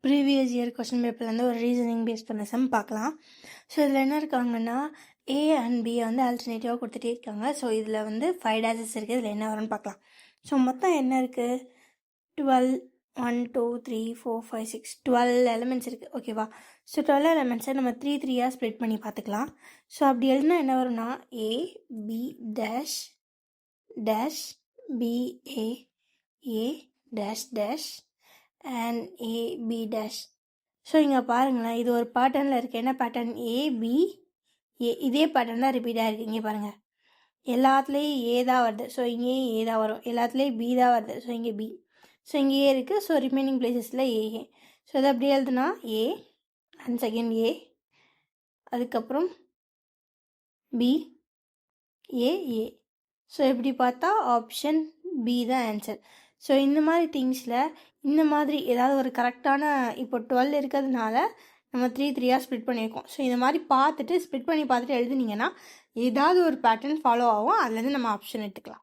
Previous year question பேப்பர்லேருந்து ஒரு reasoning base பண்ண some பார்க்கலாம். ஸோ இதில் என்ன இருக்காங்கன்னா ஏ அண்ட் பி வந்து ஆல்டர்னேட்டிவாக கொடுத்துட்டே இருக்காங்க. ஸோ இதில் வந்து 5 டேஸஸ் இருக்குது. இதில் என்ன வரும்னு பார்க்கலாம். ஸோ மொத்தம் என்ன இருக்குது? 12 1 2 3 4 5 6 12 எலிமெண்ட்ஸ் இருக்குது. ஓகேவா? ஸோ 12 எலிமெண்ட்ஸை நம்ம 3 ஸ்ப்ளிட் பண்ணி பார்த்துக்கலாம். ஸோ அப்படி எழுதினா என்ன வரும்னா A B dash dash B A dash dash and A B dash. So இங்கே பாருங்களேன், இது ஒரு பேட்டர்னில் இருக்குது. என்ன பேட்டர்ன்? A B A. இதே பேட்டர்ன் தான் ரிப்பீட் ஆகிருக்கு. இங்கே பாருங்கள், எல்லாத்துலேயும் ஏ தான் வருது. ஸோ இங்கேயும் ஏ தான் வரும். எல்லாத்துலேயும் பி தான் வருது. ஸோ இங்கே பி. ஸோ இங்கே ஏ இருக்குது. ஸோ ரிமைனிங் பிளேசஸில் ஏ. ஸோ இதை அப்படி எழுதுனா ஏ அண்ட் செகண்ட் ஏ, அதுக்கப்புறம் பி ஏ. ஸோ எப்படி பார்த்தா ஆப்ஷன் பி தான் ஆன்சர். ஸோ இந்த மாதிரி திங்ஸில் இந்த மாதிரி ஏதாவது ஒரு கரெக்டான, இப்போ 12 இருக்கிறதுனால நம்ம 3 ஸ்ப்ளிட் பண்ணியிருக்கோம். ஸோ இந்த மாதிரி பார்த்துட்டு ஸ்ப்ளிட் பண்ணி பார்த்துட்டு எழுதுனீங்கன்னா ஏதாவது ஒரு பேட்டர்ன் ஃபாலோ ஆகும். அதுலேருந்து நம்ம ஆப்ஷன் எடுத்துக்கலாம்.